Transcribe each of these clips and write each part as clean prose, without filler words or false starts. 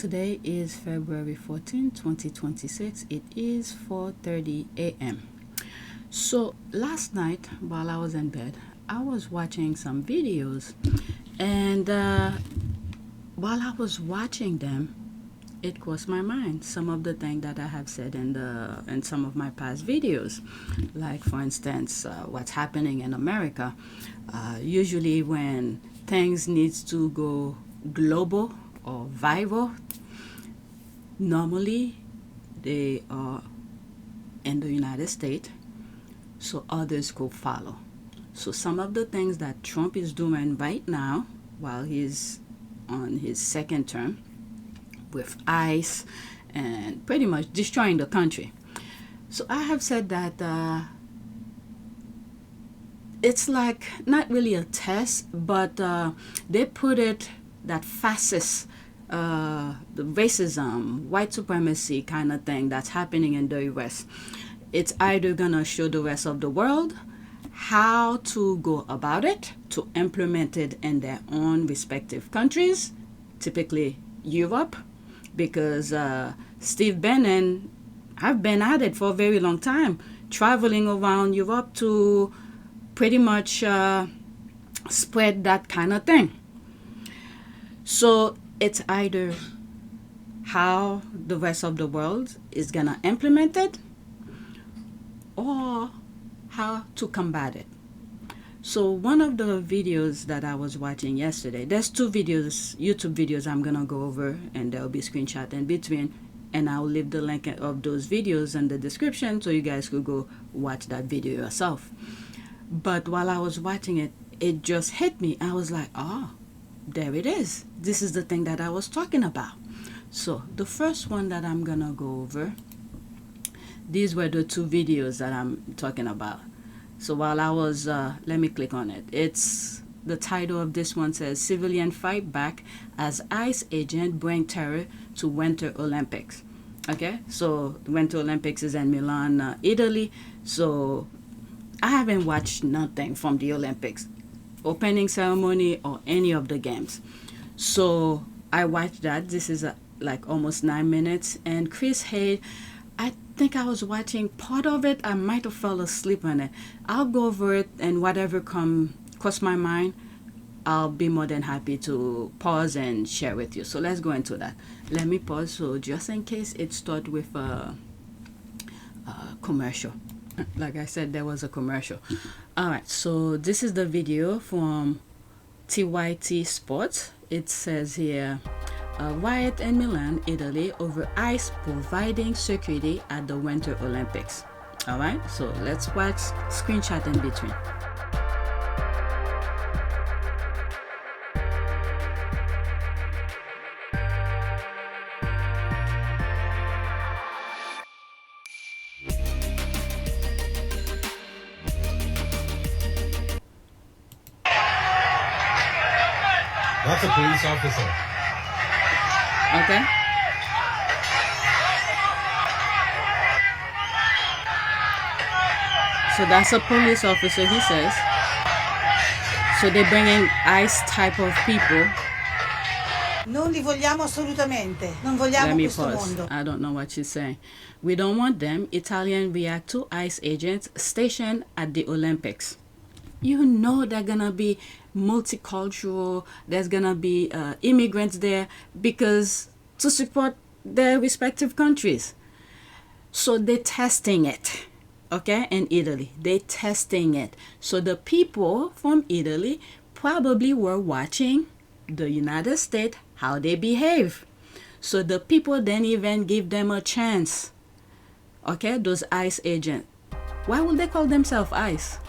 Today is February 14, 2026. It is 4:30 a.m. So last night while I was in bed, I was watching some videos, and while I was watching them, it crossed my mind some of the things that I have said in some of my past videos, like for instance, what's happening in America. Usually when things needs to go global or viral, normally they are in the United States, so others could follow. So some of the things that Trump is doing right now while he's on his second term with ICE and pretty much destroying the country. So I have said that it's like not really a test, but they put it that fascist, the racism, white supremacy kind of thing that's happening in the US. It's either gonna show the rest of the world how to go about it, to implement it in their own respective countries, typically Europe, because Steve Bannon have been at it for a very long time, traveling around Europe to pretty much spread that kind of thing. So it's either how the rest of the world is gonna implement it or how to combat it. So one of the videos that I was watching yesterday, there's two videos, YouTube videos I'm gonna go over, and there'll be screenshot in between, and I'll leave the link of those videos in the description so you guys could go watch that video yourself. But while I was watching it, it just hit me. I was like, oh, there it is. This is the thing that I was talking about. So the first one that I'm gonna go over, these were the two videos that I'm talking about. So while I was, let me click on it. It's, the title of this one says, Civilian Fight Back as ICE Agent Bring Terror to Winter Olympics. Okay, so the Winter Olympics is in Milan, Italy. So I haven't watched nothing from the Olympics, opening ceremony or any of the games. So I watched that. This is like almost 9 minutes. And Chris Hayes, I think I was watching part of it. I might have fell asleep on it. I'll go over it, and whatever cross my mind, I'll be more than happy to pause and share with you. So let's go into that. Let me pause, so just in case it starts with a commercial. Like I said, there was a commercial. All right, so this is the video from TYT Sports. It says here, riot in Milan, Italy over ICE providing security at the Winter Olympics. All right, so let's watch screenshot in between. That's a police officer. Okay. So that's a police officer, he says. So they're bringing ICE type of people. Non li vogliamo assolutamente. Non vogliamo Let me questo pause. mondo. I don't know what she's saying. We don't want them. Italian react to ICE agents stationed at the Olympics. You know they're gonna be multicultural. There's gonna be immigrants there because to support their respective countries. So they're testing it, okay? In Italy, they're testing it. So the people from Italy probably were watching the United States, how they behave. So the people didn't even give them a chance, okay? Those ICE agents. Why would they call themselves ICE?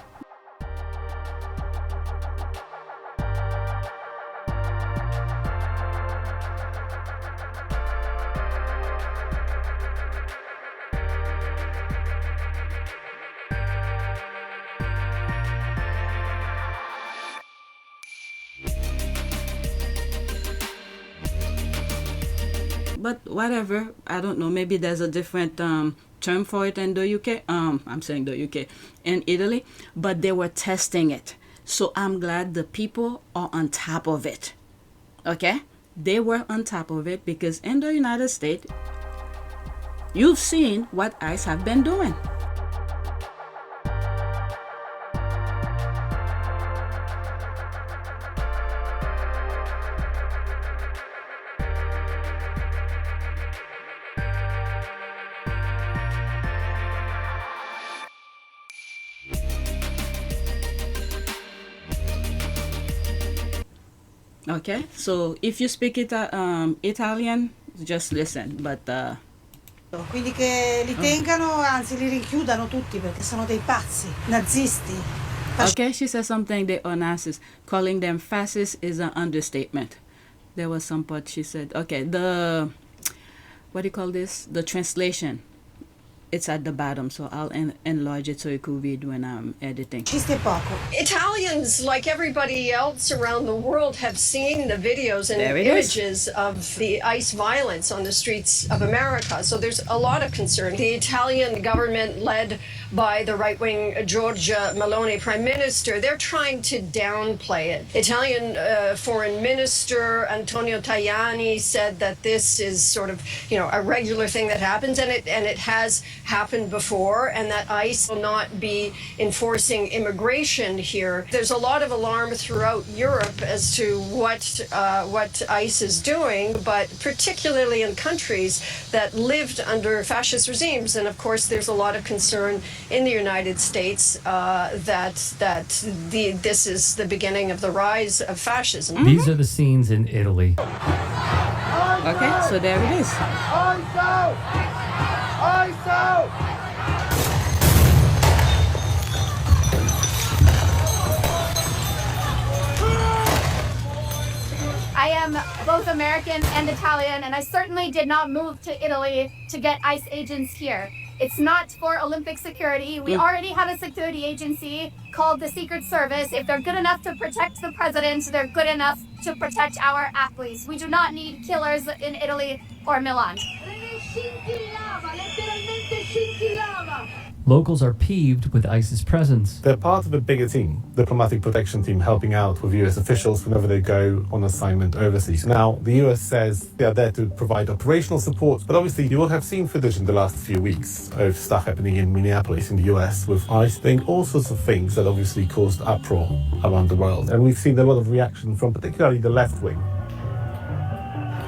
But whatever, I don't know, maybe there's a different term for it in the UK. I'm saying the UK, in Italy, but they were testing it. So I'm glad the people are on top of it. Okay? they were on top of it because in the United States, you've seen what ICE have been doing. Okay, so if you speak Italian, just listen, but Quindi che li tengano, anzi li rinchiudano tutti perché sono dei pazzi, nazisti. okay, she said something, they are Nazis. Calling them fascists is an understatement. There was some part she said, okay, what do you call this? The translation. It's at the bottom, so I'll enlarge it so you could read when I'm editing. Fascisti è poco. Italians, like everybody else around the world, have seen the videos and There it is. images of the ICE violence on the streets of America. So there's a lot of concern. The Italian government, led by the right-wing Giorgia Meloni Prime Minister, they're trying to downplay it. Italian Foreign Minister Antonio Tajani said that this is sort of, a regular thing that happens, and it has happened before, and that ICE will not be enforcing immigration here. There's a lot of alarm throughout Europe as to what ICE is doing, but particularly in countries that lived under fascist regimes. And of course, there's a lot of concern in the United States that this is the beginning of the rise of fascism. These are the scenes in Italy. Okay, so there it is. I am both American and Italian, and I certainly did not move to Italy to get ICE agents here. It's not for Olympic security. We already have a security agency called the Secret Service. If they're good enough to protect the president, they're good enough to protect our athletes. We do not need killers in Italy or Milan. Locals are peeved with ICE's presence. They're part of a bigger team, diplomatic protection team, helping out with US officials whenever they go on assignment overseas. Now, the US says they are there to provide operational support, but obviously you will have seen footage in the last few weeks of stuff happening in Minneapolis in the US with ICE doing all sorts of things that obviously caused uproar around the world. And we've seen a lot of reaction from particularly the left wing.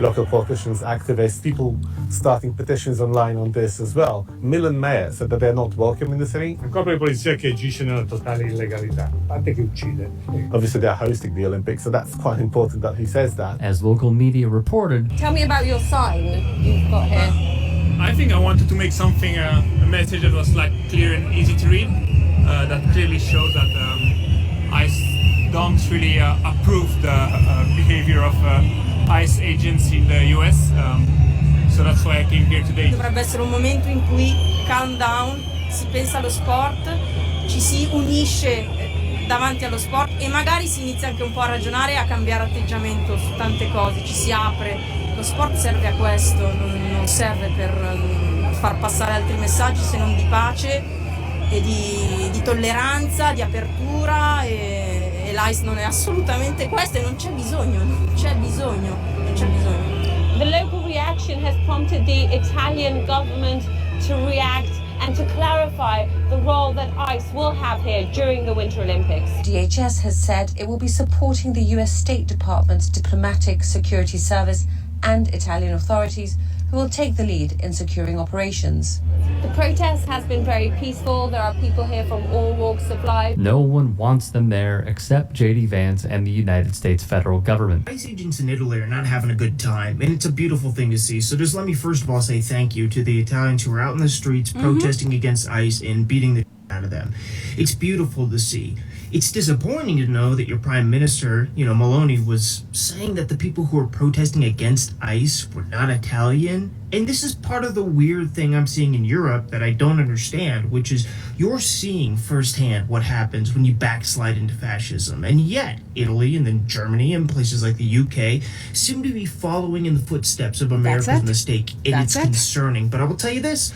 Local politicians, activists, people starting petitions online on this as well. Milan mayor said that they're not welcome in the city. Un corpo di polizia che agisce nella totale illegalità, a parte che uccide. Obviously, they're hosting the Olympics, so that's quite important that he says that. As local media reported, Tell me about your sign you've got here. I think I wanted to make something, a message that was like clear and easy to read, that clearly shows that ICE don't really approve the behavior of ICE agents in the US. So that's why I came here today. Dovrebbe essere un momento in cui calm down, si pensa allo sport, ci si unisce davanti allo sport e magari si inizia anche un po' a ragionare e a cambiare atteggiamento su tante cose, ci si apre. Lo sport serve a questo, non serve per far passare altri messaggi se non di pace e di tolleranza, di apertura e l'ICE non è assolutamente questo e non c'è bisogno. The local reaction has prompted the Italian government to react and to clarify the role that ICE will have here during the Winter Olympics. DHS has said it will be supporting the US State Department's diplomatic security service and Italian authorities, who will take the lead in securing operations. The protest has been very peaceful. There are people here from all walks of life. no one wants them there except JD Vance and the United States federal government. ICE agents in Italy are not having a good time, and it's a beautiful thing to see. So just let me first of all say thank you to the Italians who are out in the streets protesting against ICE and beating the out of them. It's beautiful to see. It's disappointing to know that your prime minister, Meloni, was saying that the people who are protesting against ICE were not Italian. And this is part of the weird thing I'm seeing in Europe that I don't understand, which is you're seeing firsthand what happens when you backslide into fascism. And yet, Italy and then Germany and places like the UK seem to be following in the footsteps of America's mistake. And it's concerning. But I will tell you this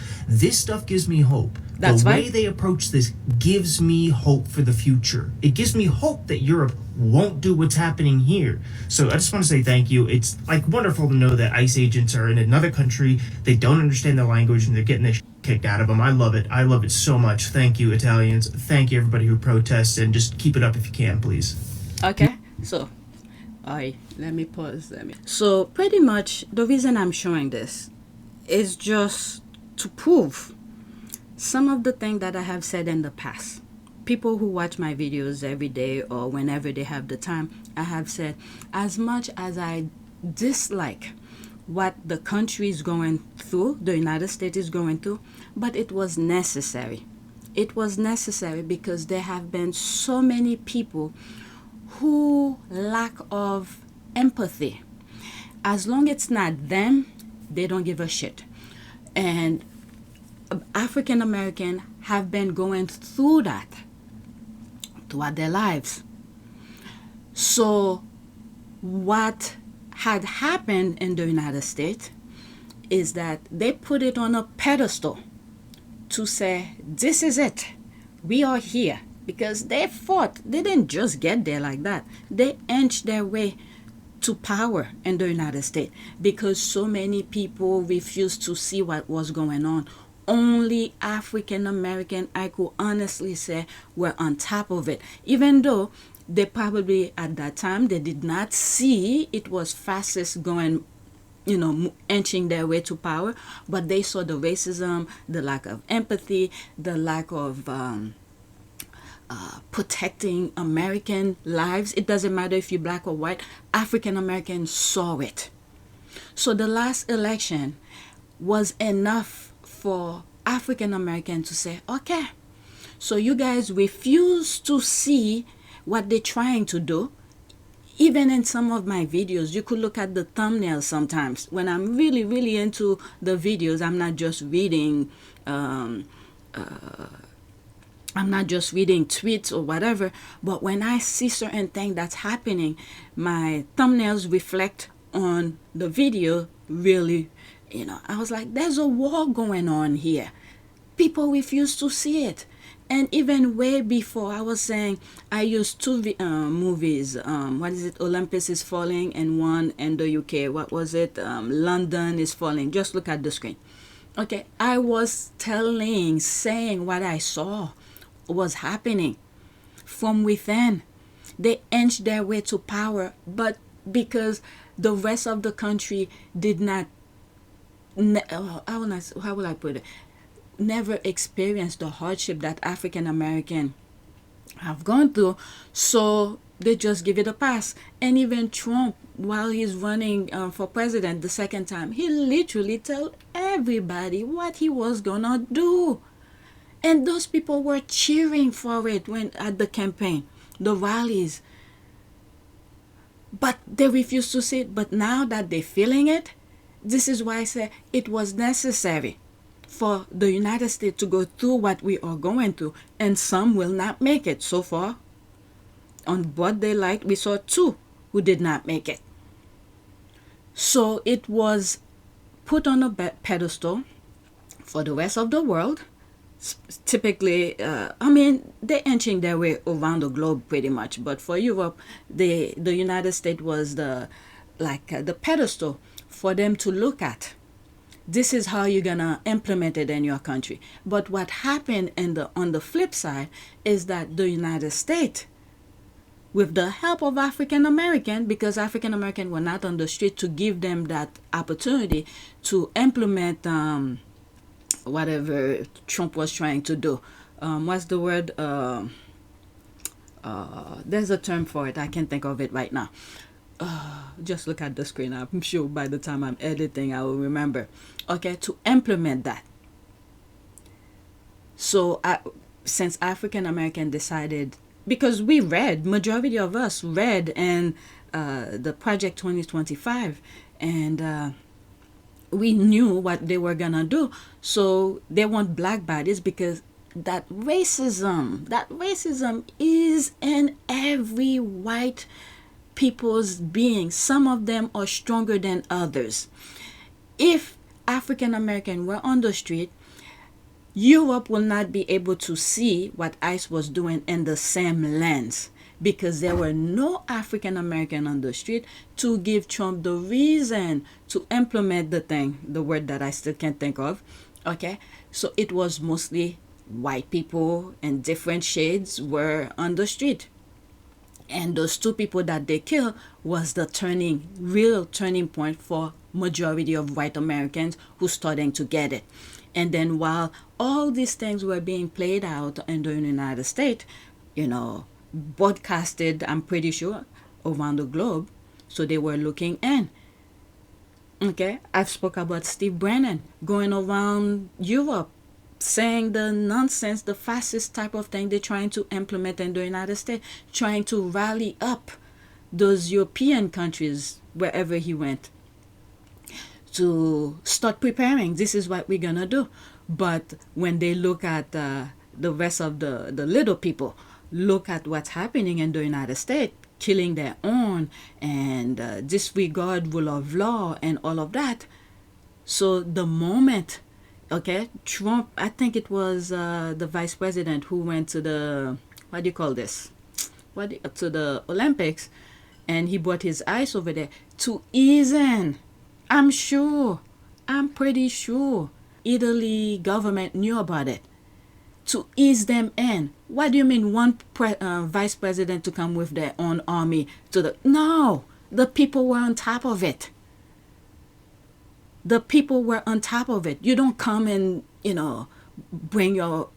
stuff gives me hope. The way they approach this gives me hope for the future. It gives me hope that Europe won't do what's happening here. So I just want to say thank you. It's like wonderful to know that ICE agents are in another country. They don't understand the language and they're getting the kicked out of them. I love it. I love it so much. Thank you, Italians. Thank you, everybody who protests, and just keep it up if you can, please. Okay, so let me pause. So pretty much the reason I'm showing this is just to prove some of the things that I have said in the past. People who watch my videos every day or whenever they have the time, I have said, as much as I dislike what the country is going through, the United States is going through, but it was necessary. It was necessary because there have been so many people who lack of empathy. As long as it's not them, they don't give a shit. And African American have been going through that throughout their lives. So what had happened in the United States is that they put it on a pedestal to say, this is it. We are here. Because they fought. They didn't just get there like that. They inched their way to power in the United States because so many people refused to see what was going on. Only African American, I could honestly say, were on top of it. Even though they probably at that time they did not see it was fascists going, inching their way to power, but they saw the racism, the lack of empathy, the lack of protecting American lives. It doesn't matter if you're black or white. African Americans saw it. So the last election was enough for African Americans to say, okay, so you guys refuse to see what they're trying to do. Even in some of my videos, you could look at the thumbnails sometimes. When I'm really, really into the videos, I'm not just reading tweets or whatever, but when I see certain things that's happening, my thumbnails reflect on the video really, I was like, there's a war going on here. People refuse to see it. And even way before, I was saying, I used two movies. What is it? Olympus is Falling, and one in the UK. What was it? London is Falling. Just look at the screen. Okay, I was saying what I saw was happening from within. They inched their way to power, but because the rest of the country did not, how will I put it, never experienced the hardship that African American have gone through, so they just give it a pass. And even Trump, while he's running for president the second time, he literally told everybody what he was gonna do. And those people were cheering for it when at the campaign, the rallies. But they refused to see it. But now that they're feeling it, this is why I say it was necessary for the United States to go through what we are going through. And some will not make it. So far, on Broad Daylight, we saw 2 who did not make it. So it was put on a pedestal for the rest of the world. Typically, they're inching their way around the globe pretty much, but for Europe, the United States was the pedestal for them to look at. This is how you're gonna implement it in your country. But what happened on the flip side is that the United States, with the help of African American, because African American were not on the street to give them that opportunity to implement whatever Trump was trying to do. What's the word? There's a term for it. I can't think of it right now. Just look at the screen. I'm sure by the time I'm editing, I will remember. Okay, to implement that. So since African American decided, because we read, majority of us read in the Project 2025, and we knew what they were gonna do. So they want black bodies because that racism is in every white people's being. Some of them are stronger than others. If African American were on the street, Europe will not be able to see what ICE was doing in the same lens, because there were no African American on the street to give Trump the reason to implement the word that I still can't think of. Okay, so it was mostly white people and different shades were on the street. And those two people that they killed was the real turning point for majority of white Americans who starting to get it. And then while all these things were being played out in the United States, broadcasted, I'm pretty sure, around the globe, so they were looking in. Okay, I've spoke about Steve Bannon going around Europe saying the nonsense, the fascist type of thing they're trying to implement in the United States, trying to rally up those European countries wherever he went to start preparing. This is what we're gonna do. But when they look at the rest of the little people, look at what's happening in the United States, killing their own and disregard rule of law and all of that. So the moment, okay, Trump, I think it was the vice president who went to the, what do you call this? To the Olympics, and he brought his ice over there to ease in. I'm pretty sure Italy government knew about it, to ease them in. What do you mean one vice president to come with their own army to the... No, the people were on top of it. The people were on top of it. You don't come and, bring your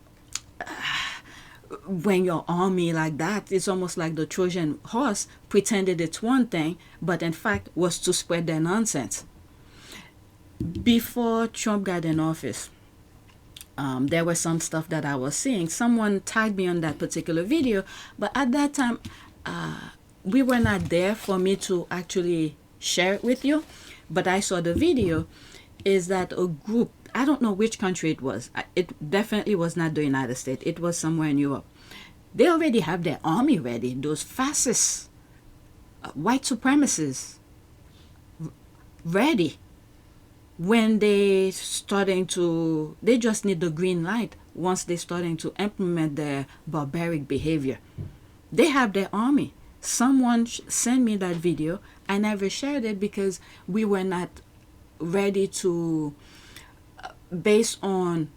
army like that. It's almost like the Trojan horse pretended it's one thing, but in fact was to spread their nonsense. Before Trump got in office, there was some stuff that I was seeing. Someone tagged me on that particular video, but at that time, we were not there for me to actually share it with you. But I saw the video, is that a group, I don't know which country it was. It definitely was not the United States. It was somewhere in Europe. They already have their army ready. Those fascists, white supremacists, ready. When they just need the green light once they're starting to implement their barbaric behavior. They have their army. Someone sent me that video. I never shared it because we were not ready to, based on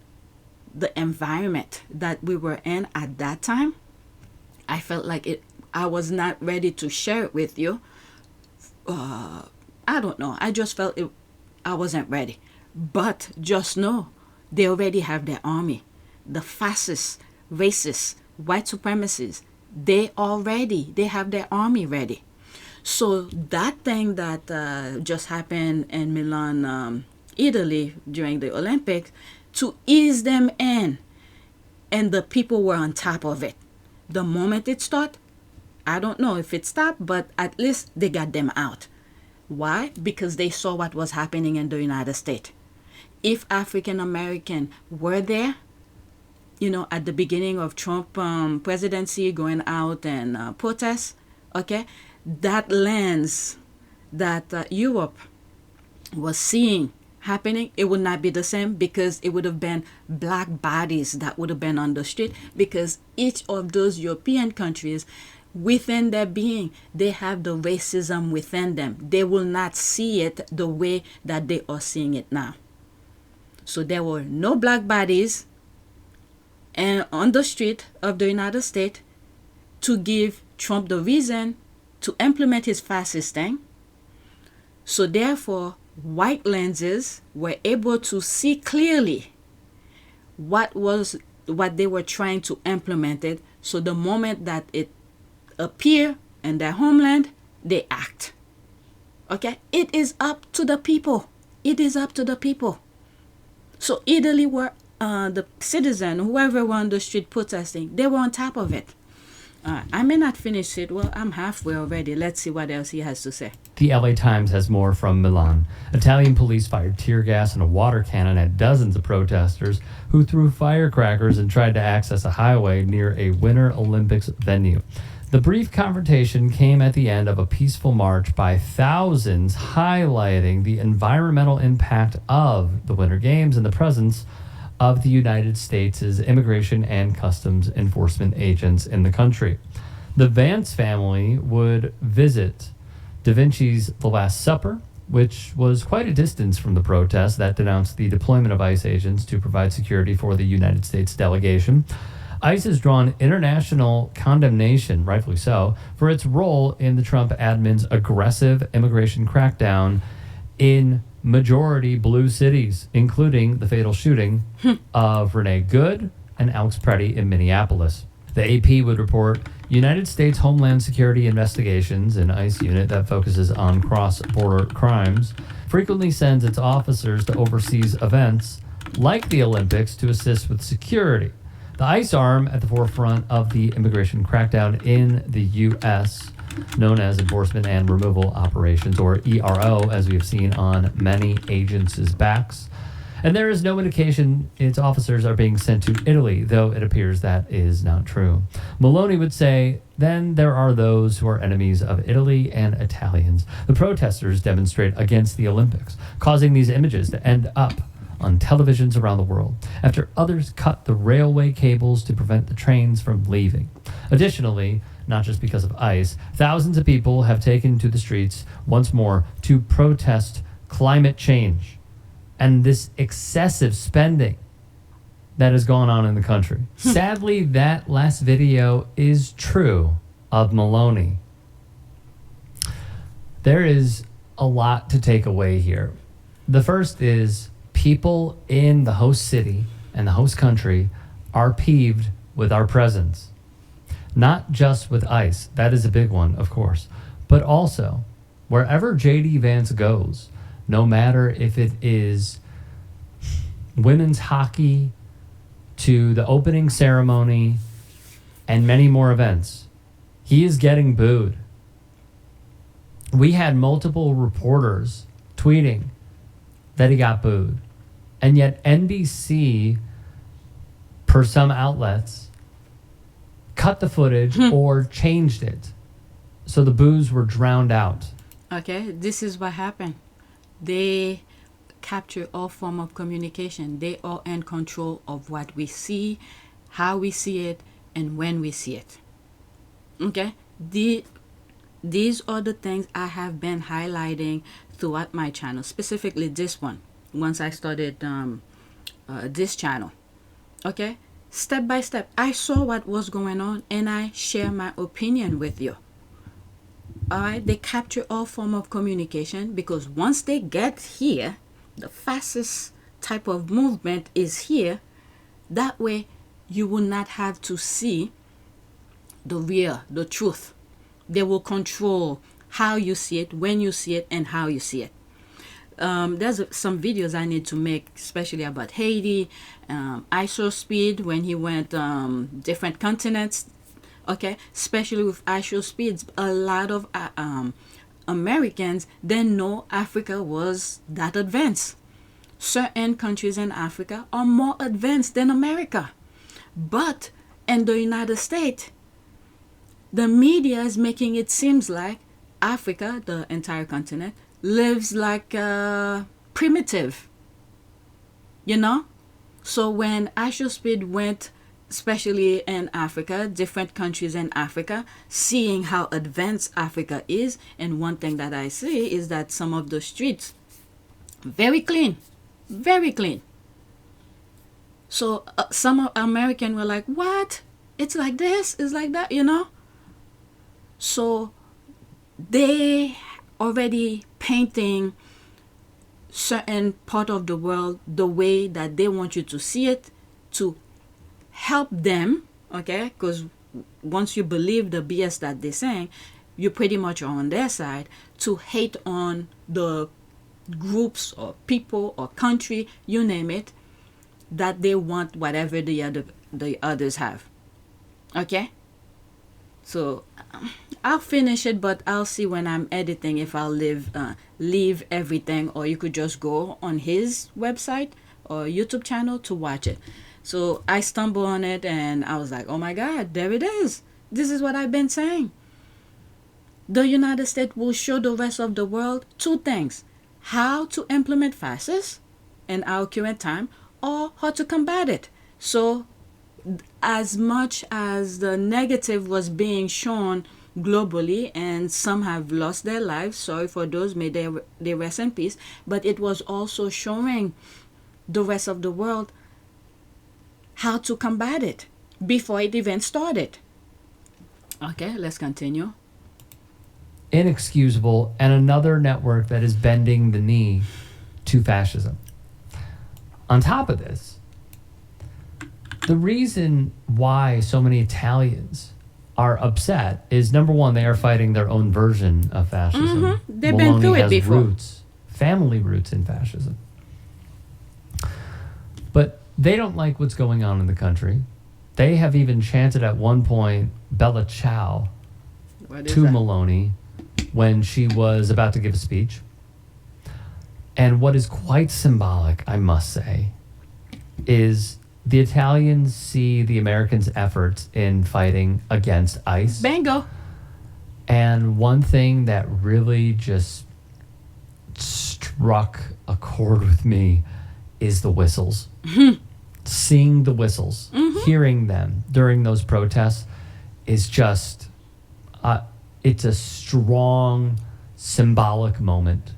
the environment that we were in at that time, I felt like I was not ready to share it with you. I don't know. I just felt I wasn't ready. But just know, they already have their army. The fascists, racists, white supremacists, they have their army ready. So that thing that just happened in Milan, Italy during the Olympics, to ease them in, and the people were on top of it. The moment it started, I don't know if it stopped, but at least they got them out. Why? Because they saw what was happening in the United States. If African American were there, at the beginning of Trump presidency, going out and protest, okay, that lens that Europe was seeing happening, it would not be the same, because it would have been black bodies that would have been on the street, because each of those European countries, within their being, they have the racism within them. They will not see it the way that they are seeing it now. So there were no black bodies and on the street of the United States to give Trump the reason to implement his fascist thing. So therefore, white lenses were able to see clearly what they were trying to implement it. So the moment that it appear in their homeland, they act. Okay, it is up to the people. It is up to the people. So Italy were the citizen, whoever were on the street protesting, they were on top of it. I may not finish it. Well, I'm halfway already. Let's see what else he has to say. The LA Times has more from Milan. Italian police fired tear gas and a water cannon at dozens of protesters who threw firecrackers and tried to access a highway near a Winter Olympics venue. The brief confrontation came at the end of a peaceful march by thousands, highlighting the environmental impact of the Winter Games and the presence of the United States' immigration and customs enforcement agents in the country. The Vance family would visit Da Vinci's The Last Supper, which was quite a distance from the protest that denounced the deployment of ICE agents to provide security for the United States delegation. ICE has drawn international condemnation, rightfully so, for its role in the Trump admin's aggressive immigration crackdown in majority blue cities, including the fatal shooting of Renee Good and Alex Preddy in Minneapolis. The AP would report United States Homeland Security Investigations, an ICE unit that focuses on cross-border crimes, frequently sends its officers to overseas events like the Olympics to assist with security. The ICE arm at the forefront of the immigration crackdown in the U.S., known as Enforcement and Removal Operations, or ERO, as we have seen on many agents' backs. And there is no indication its officers are being sent to Italy, though it appears that is not true. Maloney would say, then there are those who are enemies of Italy and Italians. The protesters demonstrate against the Olympics, causing these images to end up on televisions around the world, after others cut the railway cables to prevent the trains from leaving. Additionally, not just because of ICE, thousands of people have taken to the streets once more to protest climate change and this excessive spending that has gone on in the country. Sadly, that last video is true of Maloney. There is a lot to take away here. The first is people in the host city and the host country are peeved with our presence. Not just with ICE, that is a big one, of course, but also wherever J.D. Vance goes, no matter if it is women's hockey to the opening ceremony and many more events, he is getting booed. We had multiple reporters tweeting that he got booed. And yet NBC, per some outlets, cut the footage or changed it. So the boos were drowned out. Okay, this is what happened. They capture all form of communication. They are in control of what we see, how we see it, and when we see it. Okay? These are the things I have been highlighting throughout my channel, specifically this one, once I started this channel. Okay? Step by step, I saw what was going on and I share my opinion with you. Alright, they capture all form of communication because once they get here, the fascist type of movement is here. That way, you will not have to see the real, the truth. They will control how you see it, when you see it, and how you see it. There's some videos I need to make, especially about Haiti, ISO speed when he went different continents. Okay, especially with ISO speeds, a lot of Americans didn't know Africa was that advanced. Certain countries in Africa are more advanced than America. But in the United States, the media is making it seems like Africa, the entire continent, lives like primitive. You know? So when ISO speed went, especially in Africa, different countries in Africa, seeing how advanced Africa is, and one thing that I see is that some of the streets, very clean, very clean. So some Americans were like, what? It's like this, it's like that, you know? So they already painting certain part of the world the way that they want you to see it, to help them, okay? Because once you believe the BS that they're saying, you pretty much are on their side, to hate on the groups or people or country, you name it, that they want whatever the others have. Okay? So I'll finish it, but I'll see when I'm editing if I'll leave everything, or you could just go on his website or YouTube channel to watch it. So I stumbled on it and I was like, oh my God, there it is. This is what I've been saying. The United States will show the rest of the world two things: how to implement fascists in our current time, or how to combat it. So as much as the negative was being shown globally, and some have lost their lives, sorry for those, may they rest in peace, but it was also showing the rest of the world how to combat it before it even started. Okay, let's continue. Inexcusable, and another network that is bending the knee to fascism. On top of this, the reason why so many Italians are upset is, number one, they are fighting their own version of fascism. They've been through it has before. Roots, family roots in fascism. But they don't like what's going on in the country. They have even chanted at one point Bella Ciao to Meloni when she was about to give a speech. And what is quite symbolic, I must say, is the Italians see the Americans' efforts in fighting against ICE. Bingo. And one thing that really just struck a chord with me is the whistles. Seeing the whistles, hearing them during those protests is just, it's a strong symbolic moment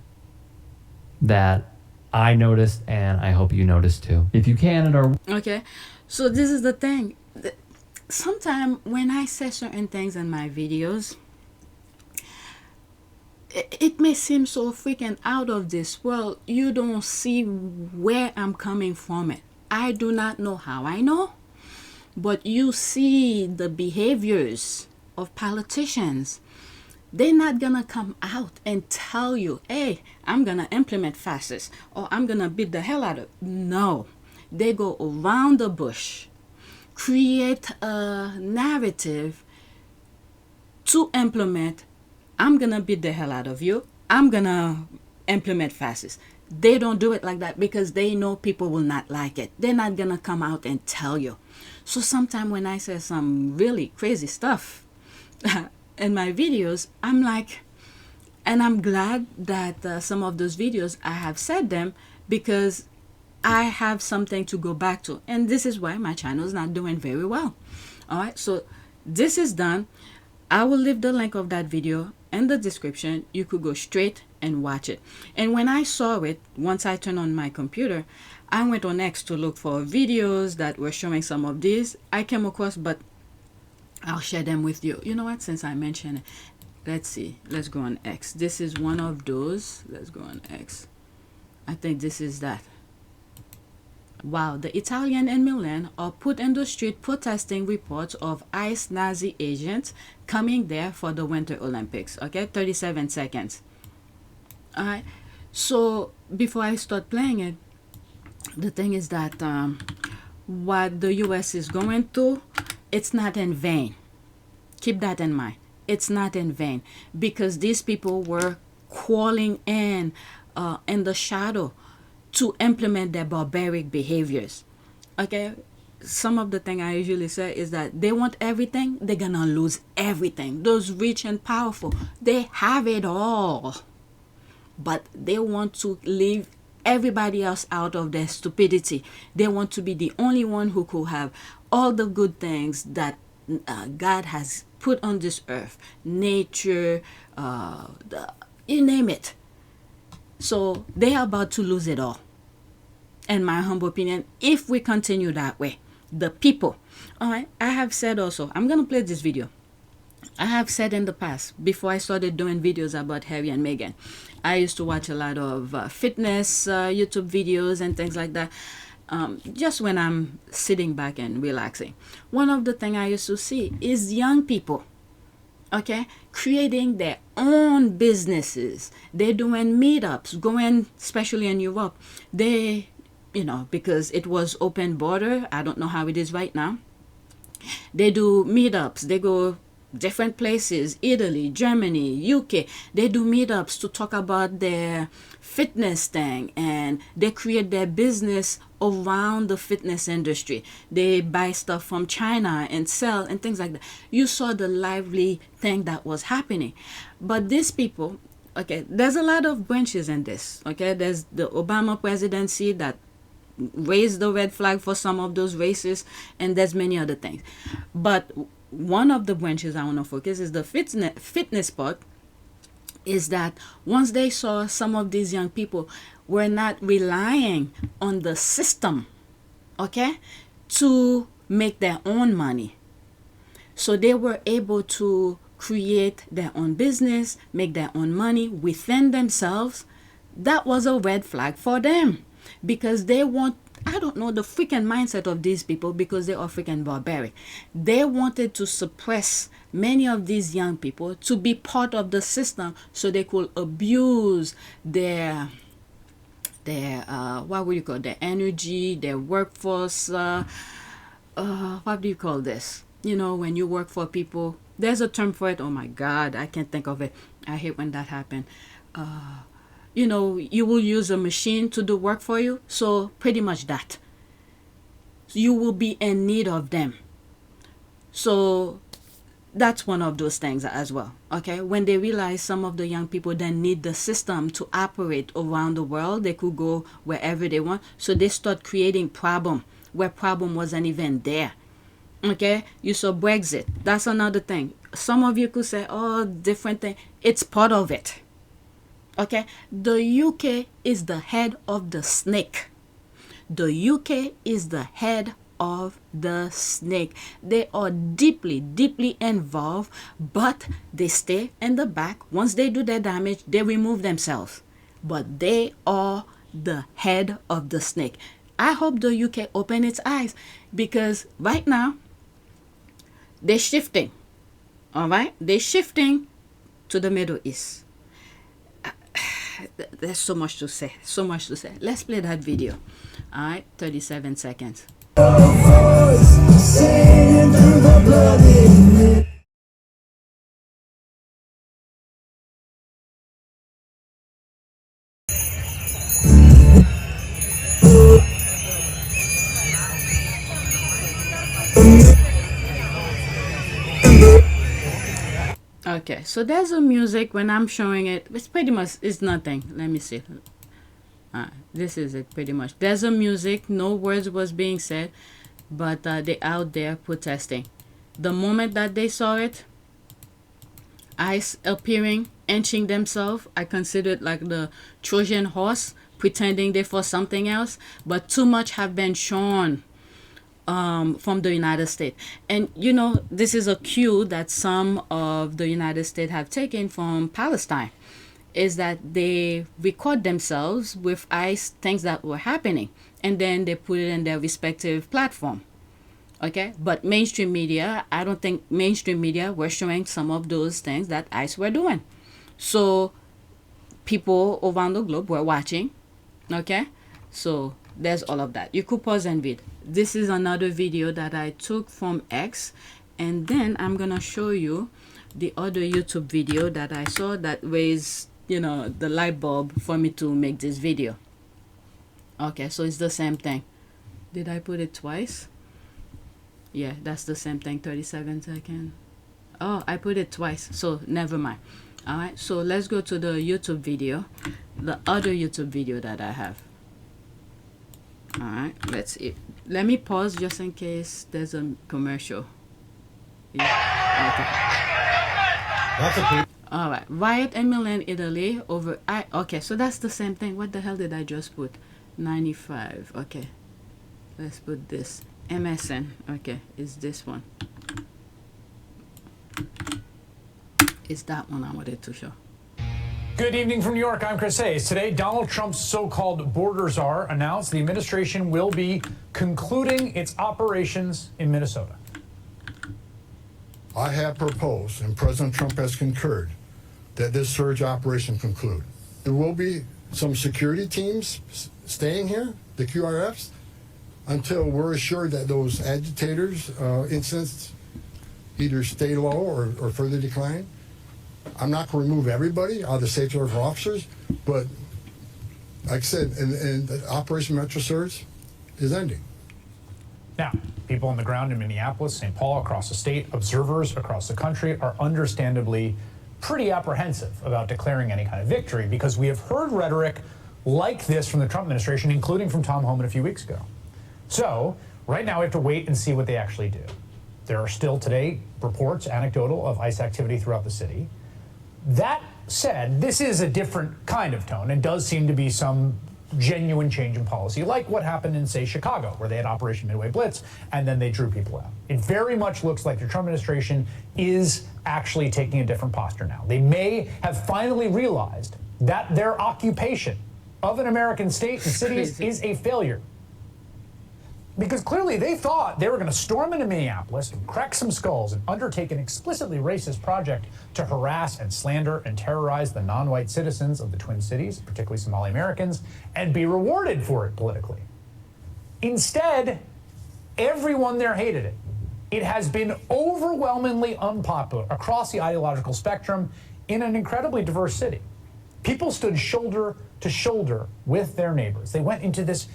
that I noticed, and I hope you noticed too. If you can, Okay, so this is the thing. Sometimes when I say certain things in my videos, it may seem so freaking out of this world. You don't see where I'm coming from it. I do not know how I know, but you see the behaviors of politicians. They're not gonna come out and tell you, hey, I'm gonna implement fascists or I'm gonna beat the hell out of. No, they go around the bush, create a narrative to implement, I'm gonna beat the hell out of you, I'm gonna implement fascists. They don't do it like that because they know people will not like it. They're not gonna come out and tell you. So sometimes when I say some really crazy stuff in my videos, I'm like, and I'm glad that some of those videos I have said them, because I have something to go back to. And this is why my channel is not doing very well. All right, so this is done. I will leave the link of that video in the description. You could go straight and watch it. And when I saw it, once I turned on my computer, I went on X to look for videos that were showing some of these. I came across, but I'll share them with you. You know what, since I mentioned it, let's see, let's go on X. This is one of those. Let's go on X. I think this is that. Wow, the Italian in Milan are put in the street protesting reports of ICE Nazi agents coming there for the Winter Olympics. Okay, 37 seconds. All right, so before I start playing it, the thing is that what the US is going through, it's not in vain. Keep that in mind. It's not in vain, because these people were crawling in the shadow to implement their barbaric behaviors. Okay, some of the thing I usually say is that they want everything, they're gonna lose everything. Those rich and powerful, they have it all, but they want to leave everybody else out of their stupidity. They want to be the only one who could have all the good things that God has put on this earth, nature, you name it. So they are about to lose it all, in my humble opinion, if we continue that way. The people. All right, I have said also, I'm going to play this video. I have said in the past, before I started doing videos about Harry and Meghan, I used to watch a lot of fitness YouTube videos and things like that. Just when I'm sitting back and relaxing. One of the things I used to see is young people, okay, creating their own businesses. They're doing meetups, going, especially in Europe. They, you know, because it was open border, I don't know how it is right now. They do meetups. They go different places, Italy, Germany, UK. They do meetups to talk about their fitness thing, and they create their business around the fitness industry. They buy stuff from China and sell and things like that. You saw the lively thing that was happening. But these people, okay, there's a lot of branches in this. Okay, there's the Obama presidency that raise the red flag for some of those races, and there's many other things. But one of the branches I want to focus is the fitness part, is that once they saw some of these young people were not relying on the system, okay, to make their own money. So they were able to create their own business, make their own money within themselves. That was a red flag for them, because they want, I don't know the freaking mindset of these people, because they are freaking barbaric. They wanted to suppress many of these young people to be part of the system so they could abuse their what would you call, their energy, their workforce, what do you call this? You know, when you work for people, there's a term for it. Oh my God, I can't think of it. I hate when that happens. You know, you will use a machine to do work for you. So pretty much that. You will be in need of them. So that's one of those things as well. Okay, when they realize some of the young people then need the system to operate around the world, they could go wherever they want. So they start creating problem where problem wasn't even there. Okay, you saw Brexit. That's another thing. Some of you could say, oh, different thing. It's part of it. Okay, the UK is the head of the snake. The UK is the head of the snake. They are deeply, deeply involved, but they stay in the back. Once they do their damage, they remove themselves. But they are the head of the snake. I hope the UK open its eyes, because right now they're shifting. All right, they're shifting to the Middle East. There's so much to say, so much to say. Let's play that video. All right, 37 seconds. Okay, so there's a music. When I'm showing it, it's pretty much, it's nothing. Let me see. This is it pretty much. There's a music, no words was being said, but they out there protesting. The moment that they saw it, ICE appearing, inching themselves, I consider it like the Trojan horse, pretending they for something else, but too much have been shown from the United States. And you know, this is a cue that some of the United States have taken from Palestine, is that they record themselves with ICE things that were happening, and then they put it in their respective platform. Okay, but mainstream media, I don't think mainstream media were showing some of those things that ICE were doing. So people around the globe were watching. Okay, so there's all of that. You could pause and read. This is another video that I took from X, and then I'm gonna show you the other YouTube video that I saw that raised, you know, the light bulb for me to make this video. Okay, so it's the same thing. Did I put it twice? Yeah, that's the same thing. 37 seconds. Oh, I put it twice, so never mind. All right, so let's go to the YouTube video, the other YouTube video that I have. All right, let's see. Let me pause just in case there's a commercial. Yeah. Okay. That's a All right, riot in Milan, Italy over. Okay, so that's the same thing. What the hell did I just put? 95. Okay, let's put this. MSN. Okay, it's this one. It's that one I wanted to show. Good evening from New York. I'm Chris Hayes. Today, Donald Trump's so-called border czar announced the administration will be concluding its operations in Minnesota. I have proposed, and President Trump has concurred, that this surge operation conclude. There will be some security teams staying here, the QRFs, until we're assured that those agitators' incidents either stay low or further decline. I'm not going to remove everybody out of the safety of our officers, but like I said, and Operation Metro Surge is ending. Now, people on the ground in Minneapolis, St. Paul, across the state, observers across the country are understandably pretty apprehensive about declaring any kind of victory, because we have heard rhetoric like this from the Trump administration, including from Tom Homan a few weeks ago. So right now we have to wait and see what they actually do. There are still today reports, anecdotal, of ICE activity throughout the city. That said, this is a different kind of tone and does seem to be some genuine change in policy, like what happened in, say, Chicago, where they had Operation Midway Blitz, and then they drew people out. It very much looks like the Trump administration is actually taking a different posture now. They may have finally realized that their occupation of an American state and cities is a failure. Because clearly they thought they were going to storm into Minneapolis and crack some skulls and undertake an explicitly racist project to harass and slander and terrorize the non-white citizens of the Twin Cities, particularly Somali Americans, and be rewarded for it politically. Instead, everyone there hated it. It has been overwhelmingly unpopular across the ideological spectrum in an incredibly diverse city. People stood shoulder to shoulder with their neighbors. They went into this.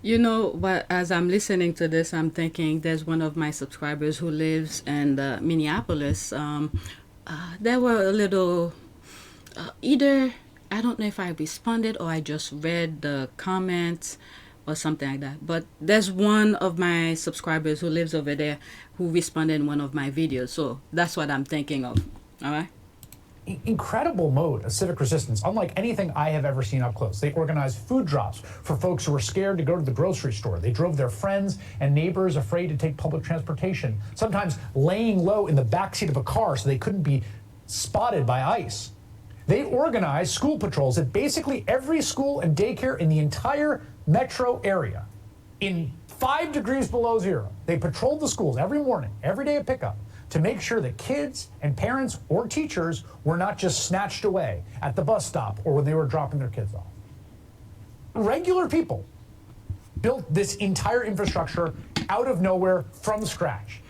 You know what, as I'm listening to this, I'm thinking there's one of my subscribers who lives in Minneapolis. There were a little, either, I don't know if I responded or I just read the comments or something like that. But there's one of my subscribers who lives over there who responded in one of my videos. So that's what I'm thinking of, all right? Incredible mode of civic resistance, unlike anything I have ever seen up close. They organized food drops for folks who were scared to go to the grocery store. They drove their friends and neighbors afraid to take public transportation, sometimes laying low in the backseat of a car so they couldn't be spotted by ICE. They organized school patrols at basically every school and daycare in the entire metro area. In 5 degrees below zero, they patrolled the schools every morning, every day at pickup, to make sure that kids and parents or teachers were not just snatched away at the bus stop or when they were dropping their kids off. Regular people built this entire infrastructure out of nowhere from scratch.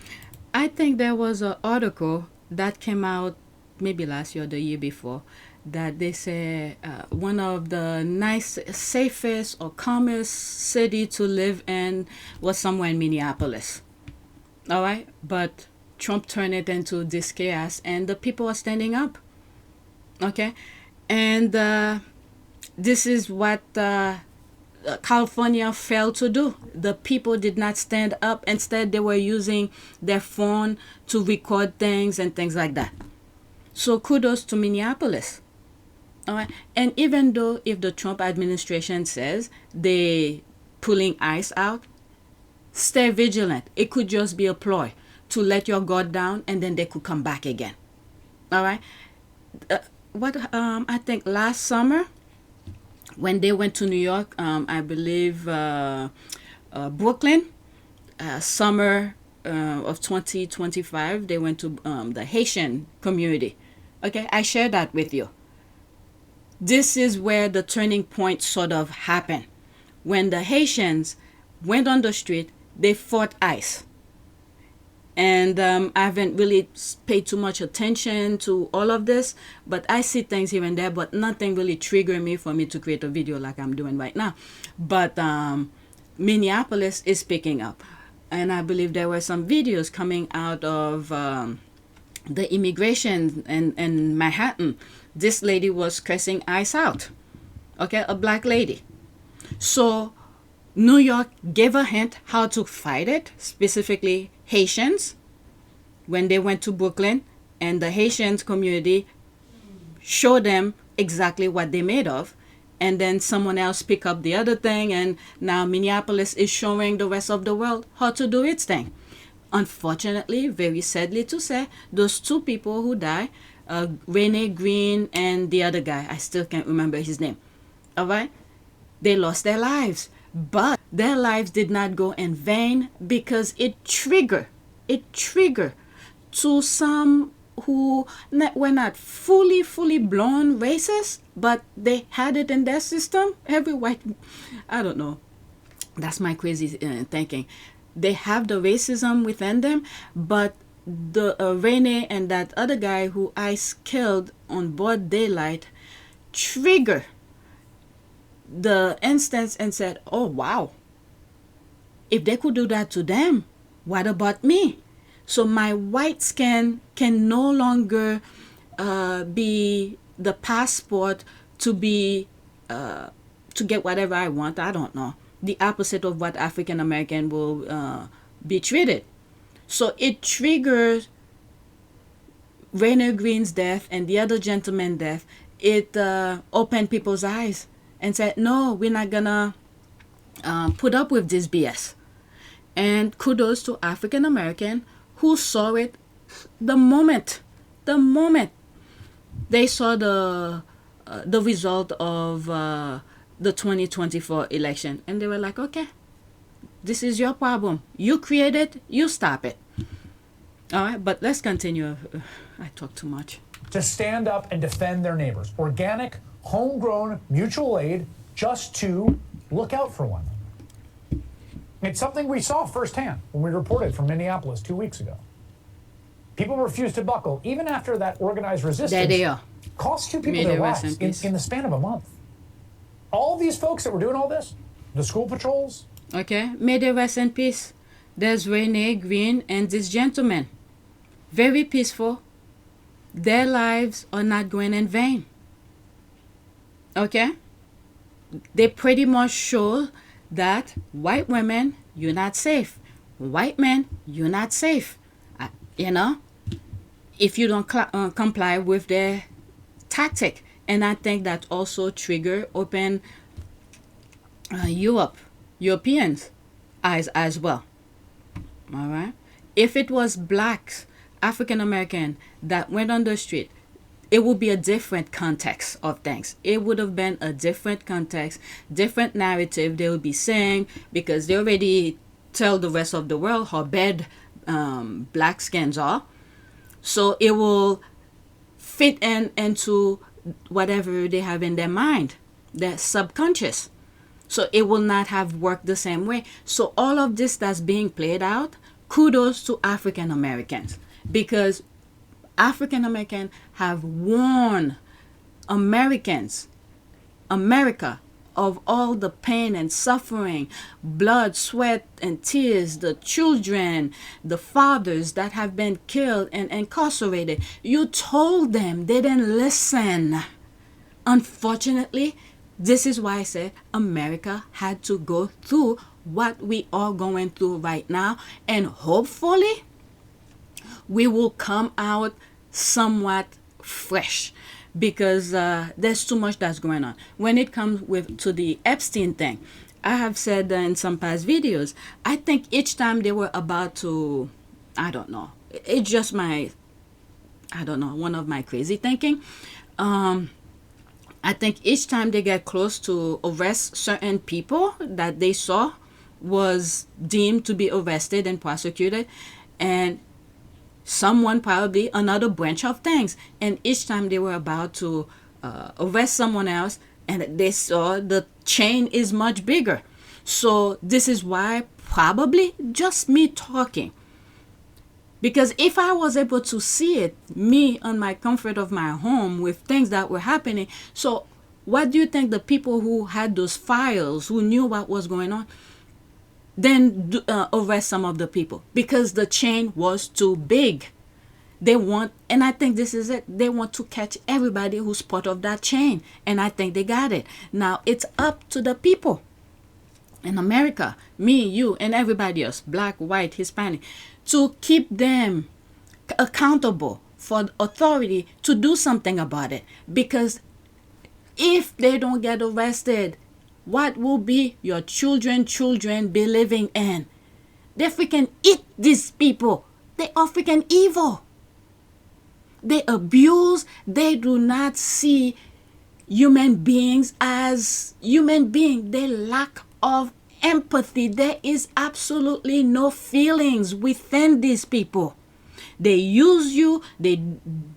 I think there was an article that came out maybe last year or the year before that they say one of the safest or calmest city to live in was somewhere in Minneapolis. All right, but Trump turned it into this chaos, and the people are standing up. Okay, and this is what California failed to do. The people did not stand up. Instead, they were using their phone to record things and things like that. So kudos to Minneapolis. All right, and even though if the Trump administration says they pulling ICE out, stay vigilant. It could just be a ploy to let your guard down, and then they could come back again. All right. I think last summer, when they went to New York, I believe Brooklyn, summer of 2025, they went to the Haitian community. Okay, I share that with you. This is where the turning point sort of happened. When the Haitians went on the street, they fought ICE. And I haven't really paid too much attention to all of this, but I see things here and there, but nothing really triggered me for me to create a video like I'm doing right now. But Minneapolis is picking up. And I believe there were some videos coming out of the immigration in Manhattan. This lady was cursing ICE out. Okay, a black lady. So New York gave a hint how to fight it, specifically Haitians, when they went to Brooklyn, and the Haitians community showed them exactly what they made of, and then someone else picked up the other thing, and now Minneapolis is showing the rest of the world how to do its thing. Unfortunately, very sadly to say, those two people who died, Renee Green and the other guy, I still can't remember his name, all right? They lost their lives. But their lives did not go in vain, because it triggered to some who were not fully blown racist, but they had it in their system. Every white, I don't know, that's my crazy thinking. They have the racism within them, but the Renee and that other guy who ICE killed on broad daylight trigger the instance and said, oh wow, if they could do that to them, what about me? So my white skin can no longer be the passport to be to get whatever I want. I don't know. The opposite of what African American will be treated. So it triggers Rainer Green's death and the other gentleman's death. It opened people's eyes and said, no, we're not gonna put up with this BS. And kudos to African American who saw it the moment they saw the result of the 2024 election, and they were like, okay, this is your problem. You create it, you stop it. All right, but let's continue. I talk too much. To stand up and defend their neighbors. Organic, homegrown mutual aid just to look out for one another. It's something we saw firsthand when we reported from Minneapolis 2 weeks ago. People refused to buckle even after that organized resistance There they are. cost 2 people May their they rest lives in peace. in the span of a month. All these folks that were doing all this, the school patrols. Okay, may they rest in peace. There's Renee Green and this gentleman. Very peaceful. Their lives are not going in vain. Okay? They pretty much show that white women, you're not safe. White men, you're not safe. You know? If you don't comply with their tactic. And I think that also open Europeans' eyes as well. All right? If it was blacks, African American that went on the street, it would be a different context of things. It would have been a different context, different narrative they would be saying, because they already tell the rest of the world how bad black skins are. So it will fit into whatever they have in their mind, their subconscious. So it will not have worked the same way. So all of this that's being played out, kudos to African Americans, because African Americans have warned America of all the pain and suffering, blood, sweat, and tears, the children, the fathers that have been killed and incarcerated. You told them, they didn't listen. Unfortunately, this is why I said America had to go through what we are going through right now, and hopefully we will come out somewhat fresh, because there's too much that's going on. When it comes to the Epstein thing, I have said in some past videos, I think each time they were about to, I don't know, it's just one of my crazy thinking. I think each time they get close to arrest certain people that they saw was deemed to be arrested and prosecuted, and someone, probably another branch of things, and each time they were about to arrest someone else, and they saw the chain is much bigger. So this is why, probably just me talking, because if I was able to see it, me on my comfort of my home with things that were happening, so what do you think the people who had those files, who knew what was going on, then arrest some of the people? Because the chain was too big. They want, and I think this is it, they want to catch everybody who's part of that chain, and I think they got it. Now it's up to the people in America, me, you, and everybody else, black, white, Hispanic, to keep them accountable for the authority to do something about it. Because if they don't get arrested, what will be your children be living in? They freaking eat these people. They are freaking evil. They abuse. They do not see human beings as human beings. They lack of empathy. There is absolutely no feelings within these people. They use you, they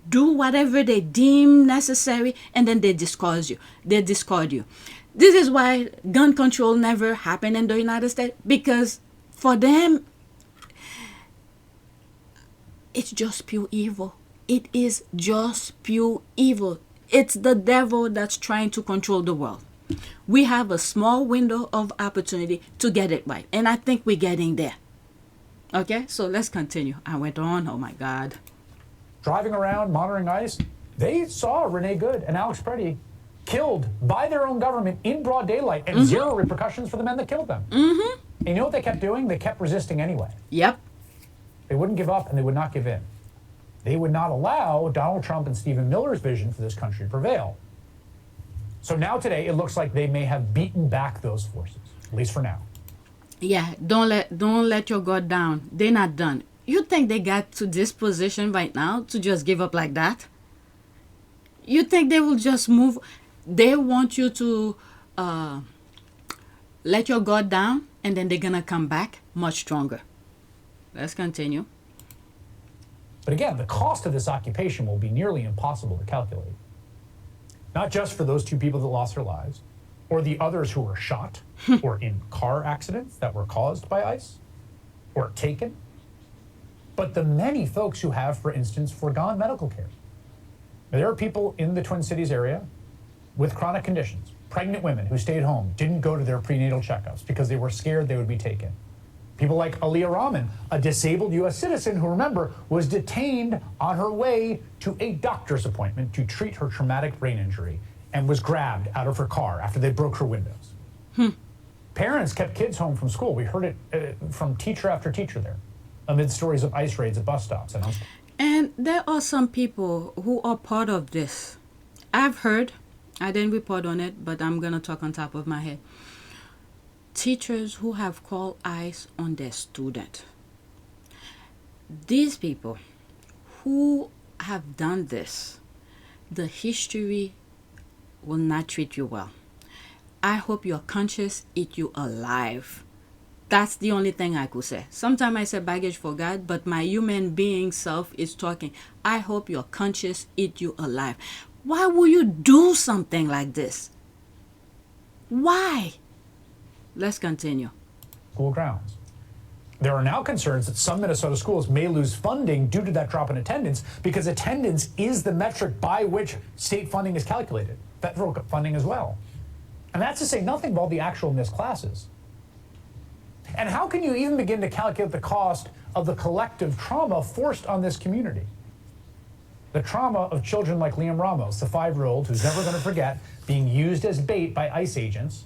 do whatever they deem necessary, and then they discard you. This is why gun control never happened in the United States, because for them, it's just pure evil. It is just pure evil. It's the devil that's trying to control the world. We have a small window of opportunity to get it right, and I think we're getting there. Okay, so let's continue. I went on. Oh my God. Driving around, monitoring ICE, they saw Renee Good and Alex Preddy killed by their own government in broad daylight and zero repercussions for the men that killed them. And you know what they kept doing? They kept resisting anyway. Yep. They wouldn't give up and they would not give in. They would not allow Donald Trump and Stephen Miller's vision for this country to prevail. So now today, it looks like they may have beaten back those forces, at least for now. Yeah, don't let your guard down. They're not done. You think they got to this position right now to just give up like that? You think they will just move? They want you to let your guard down, and then they're gonna come back much stronger. Let's continue. But again, the cost of this occupation will be nearly impossible to calculate. Not just for those two people that lost their lives, or the others who were shot, or in car accidents that were caused by ICE, or taken, but the many folks who have, for instance, foregone medical care. There are people in the Twin Cities area with chronic conditions, pregnant women who stayed home, didn't go to their prenatal checkups because they were scared they would be taken. People like Aliyah Rahman, a disabled U.S. citizen who, remember, was detained on her way to a doctor's appointment to treat her traumatic brain injury and was grabbed out of her car after they broke her windows. Parents kept kids home from school. We heard it from teacher after teacher there, amid stories of ICE raids at bus stops. And there are some people who are part of this. I've heard, I didn't report on it, but I'm going to talk on top of my head. Teachers who have called ICE on their student. These people who have done this, the history will not treat you well. I hope your conscience eat you alive. That's the only thing I could say. Sometimes I say baggage for God, but my human being self is talking. I hope your conscience eat you alive. Why would you do something like this? Why? Let's continue. School grounds. There are now concerns that some Minnesota schools may lose funding due to that drop in attendance because attendance is the metric by which state funding is calculated, federal funding as well. And that's to say nothing about the actual missed classes. And how can you even begin to calculate the cost of the collective trauma forced on this community? The trauma of children like Liam Ramos, the 5-year-old who's never going to forget being used as bait by ICE agents.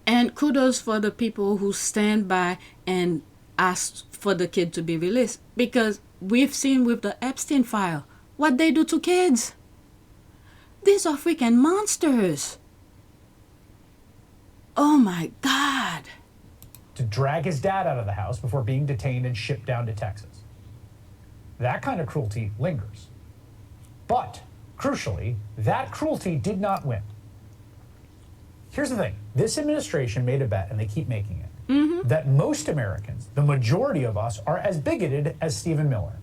And kudos for the people who stand by and ask for the kid to be released. Because we've seen with the Epstein file what they do to kids. These are freaking monsters. Oh my God. To drag his dad out of the house before being detained and shipped down to Texas. That kind of cruelty lingers. But, crucially, that cruelty did not win. Here's the thing. This administration made a bet, and they keep making it, that most Americans, the majority of us, are as bigoted as Stephen Miller.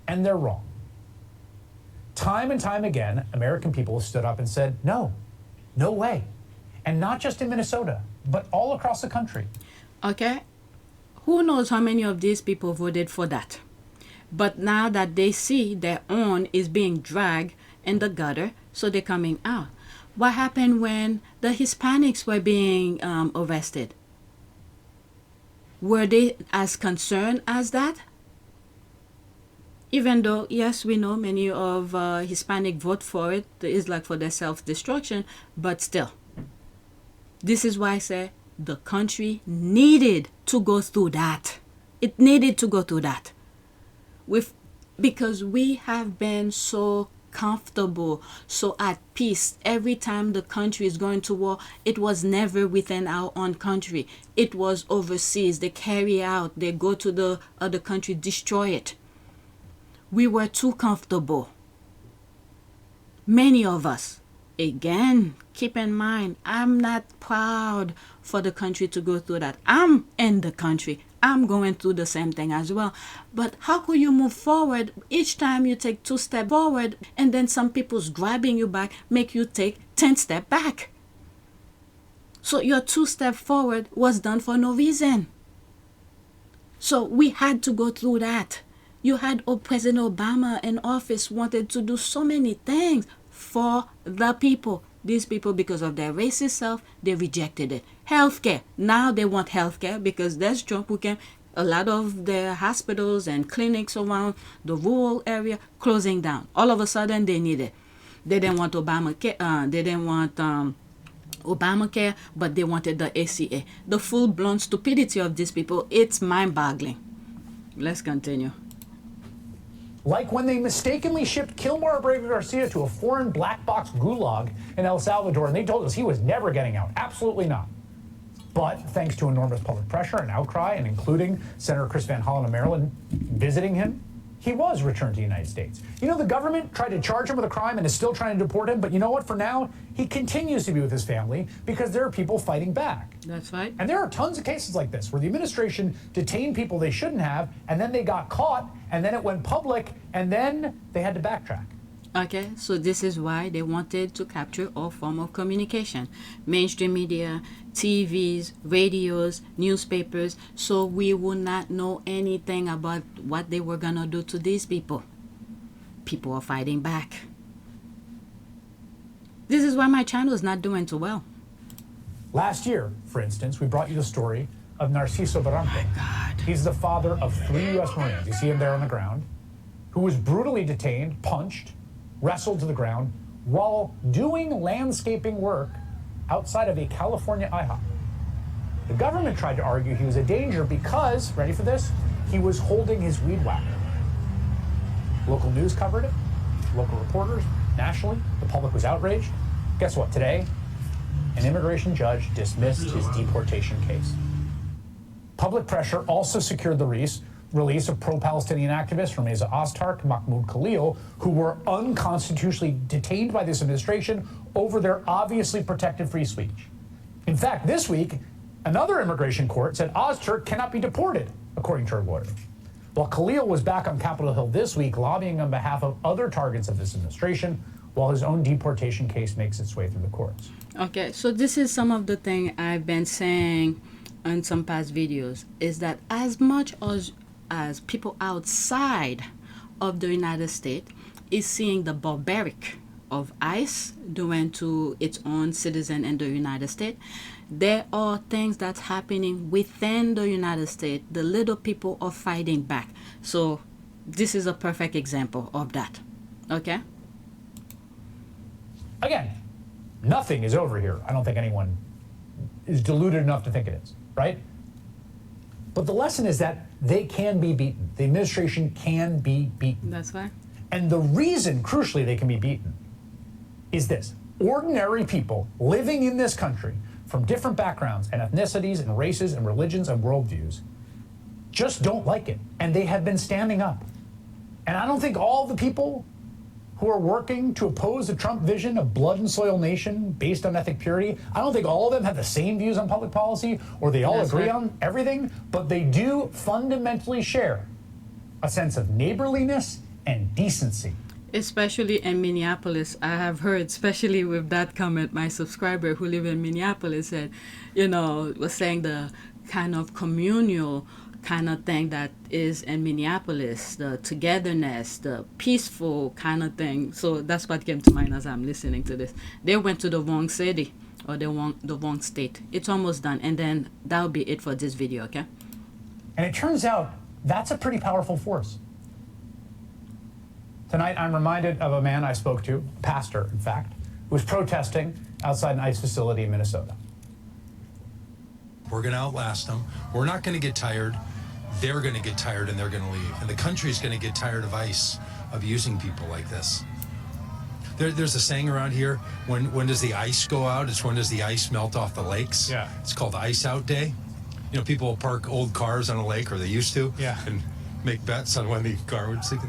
And they're wrong. Time and time again, American people have stood up and said, no, no way. And not just in Minnesota, but all across the country. Okay? Who knows how many of these people voted for that? But now that they see their own is being dragged in the gutter, so they're coming out. What happened when the Hispanics were being arrested? Were they as concerned as that? Even though, yes, we know many of Hispanic vote for it, it's like for their self-destruction, but still. This is why I say the country needed to go through that. It needed to go through that. Because we have been so comfortable, so at peace. Every time the country is going to war, it was never within our own country. It was overseas. They carry out, they go to the other country, destroy it. We were too comfortable. Many of us. Again, keep in mind, I'm not proud for the country to go through that. I'm in the country. I'm going through the same thing as well. But how could you move forward each time you take 2 steps forward and then some people's grabbing you back make you take 10 steps back? So your 2 steps forward was done for no reason. So we had to go through that. You had President Obama in office wanted to do so many things for the people. These people, because of their racist self, they rejected it. Healthcare. Now they want healthcare because there's Trump who can. A lot of their hospitals and clinics around the rural area closing down. All of a sudden they need it. They didn't want Obamacare. They didn't want Obamacare, but they wanted the ACA. The full-blown stupidity of these people, it's mind-boggling. Let's continue. Like when they mistakenly shipped Kilmar Abrego Garcia to a foreign black box gulag in El Salvador, and they told us he was never getting out. Absolutely not. But thanks to enormous public pressure and outcry, and including Senator Chris Van Hollen of Maryland visiting him, he was returned to the United States. You know, the government tried to charge him with a crime and is still trying to deport him, but you know what? For now, he continues to be with his family because there are people fighting back. That's right. And there are tons of cases like this where the administration detained people they shouldn't have, and then they got caught, and then it went public, and then they had to backtrack. Okay, so this is why they wanted to capture all form of communication. Mainstream media, TVs, radios, newspapers, so we would not know anything about what they were gonna do to these people. People are fighting back. This is why my channel is not doing too well. Last year, for instance, we brought you the story of Narciso Barranco. Oh my God. He's the father of 3 U.S. Marines. You see him there on the ground, who was brutally detained, punched, wrestled to the ground while doing landscaping work outside of a California IHOP. The government tried to argue he was a danger because, ready for this, he was holding his weed whacker. Local news covered it, local reporters, nationally, the public was outraged. Guess what, today, an immigration judge dismissed his deportation case. Public pressure also secured the release of pro-Palestinian activists Reza Oztark, Mahmoud Khalil, who were unconstitutionally detained by this administration over their obviously protected free speech. In fact, this week, another immigration court said Ozturk cannot be deported, according to her lawyer. While Khalil was back on Capitol Hill this week lobbying on behalf of other targets of this administration, while his own deportation case makes its way through the courts. Okay, so this is some of the thing I've been saying in some past videos, is that as much as people outside of the United States is seeing the barbaric of ICE doing to its own citizen in the United States, there are things that's happening within the United States. The little people are fighting back. So this is a perfect example of that. Okay? Again, nothing is over here. I don't think anyone is deluded enough to think it is, right? But the lesson is that they can be beaten. The administration can be beaten. That's right. And the reason, crucially, they can be beaten is this. Ordinary people living in this country from different backgrounds and ethnicities and races and religions and worldviews just don't like it. And they have been standing up. And I don't think all the people who are working to oppose the Trump vision of blood and soil nation based on ethnic purity, I don't think all of them have the same views on public policy or they all agree on everything, but they do fundamentally share a sense of neighborliness and decency. Especially in Minneapolis, I have heard, especially with that comment, my subscriber who live in Minneapolis said, was saying the kind of communal kind of thing that is in Minneapolis, the togetherness, the peaceful kind of thing. So that's what came to mind as I'm listening to this. They went to the wrong city or the wrong state. It's almost done. And then that'll be it for this video, okay? And it turns out that's a pretty powerful force. Tonight, I'm reminded of a man I spoke to, a pastor, in fact, who was protesting outside an ICE facility in Minnesota. We're going to outlast them. We're not going to get tired. They're going to get tired and they're going to leave. And the country's going to get tired of ICE abusing people like this. There's a saying around here, when does the ice go out? It's when does the ice melt off the lakes? Yeah. It's called Ice Out Day. You know, people will park old cars on a lake, or they used to, and make bets on when the car would sink.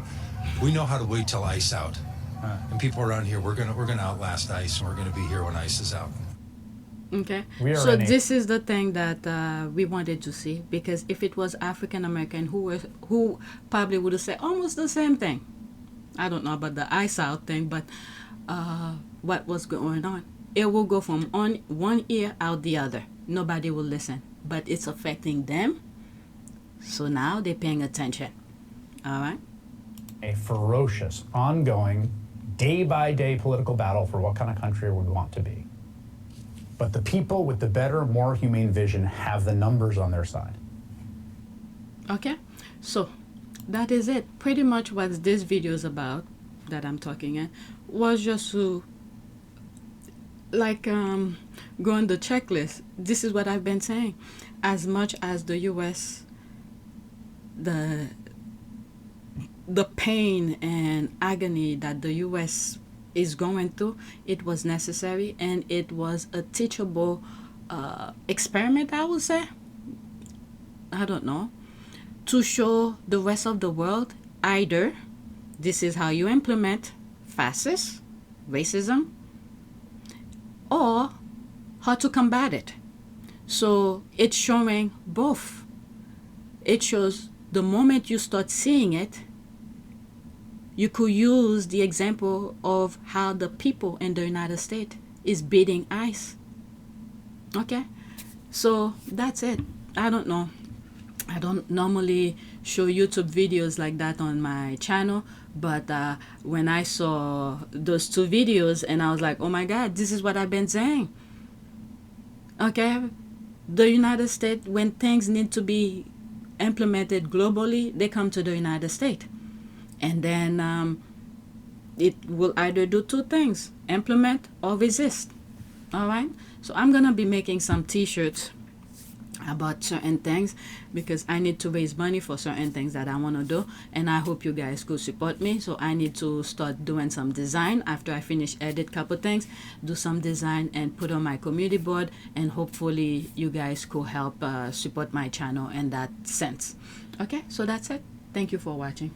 We know how to wait till ice out. And people around here, we're gonna outlast ICE, and we're gonna be here when ICE is out. Okay, so this is the thing that we wanted to see, because if it was African American who probably would have said almost the same thing. I don't know about the ICE out thing, but what was going on? It will go from one ear out the other. Nobody will listen, but it's affecting them. So now they're paying attention. All right. A ferocious, ongoing, day-by-day political battle for what kind of country we want to be. But the people with the better, more humane vision have the numbers on their side. Okay, so that is it. Pretty much what this video is about. that I'm talking in was just to go on the checklist. This is what I've been saying. As much as the U.S., the pain and agony that the U.S. is going through, it was necessary, and it was a teachable experiment, I would say. I don't know. To show the rest of the world either this is how you implement fascist racism, or how to combat it. So it's showing both. It shows the moment you start seeing it, you could use the example of how the people in the United States is beating ICE. Okay? So that's it. I don't know. I don't normally show YouTube videos like that on my channel, but when I saw those two videos, and I was like, oh my God, this is what I've been saying. Okay? The United States, when things need to be implemented globally, they come to the United States. And then it will either do two things, implement or resist. All right? So I'm going to be making some t-shirts about certain things, because I need to raise money for certain things that I want to do, and I hope you guys could support me. So I need to start doing some design after I finish edit couple things, do some design and put on my community board, and hopefully you guys could help support my channel in that sense. Okay, so that's it. Thank you for watching.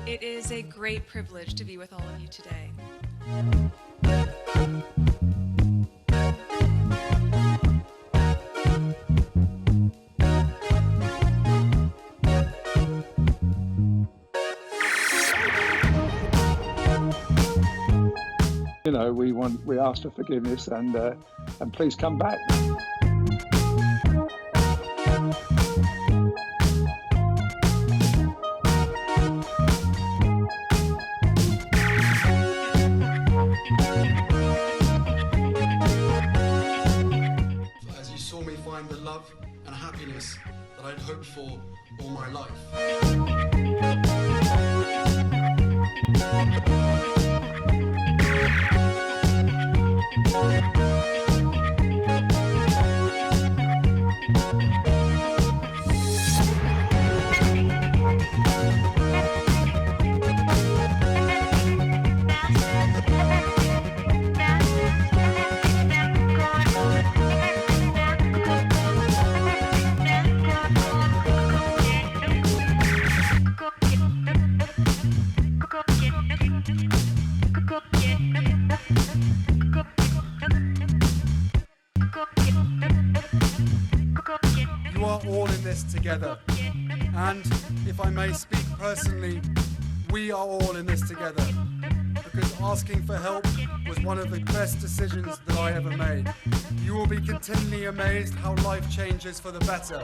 It is a great privilege to be with all of you today. You know, we ask for forgiveness, and please come back. As you saw me find the love and happiness that I'd hoped for all my life. You are all in this together, and if I may speak personally, we are all in this together, because asking for help was one of the best decisions that I ever made. You will be continually amazed how life changes for the better.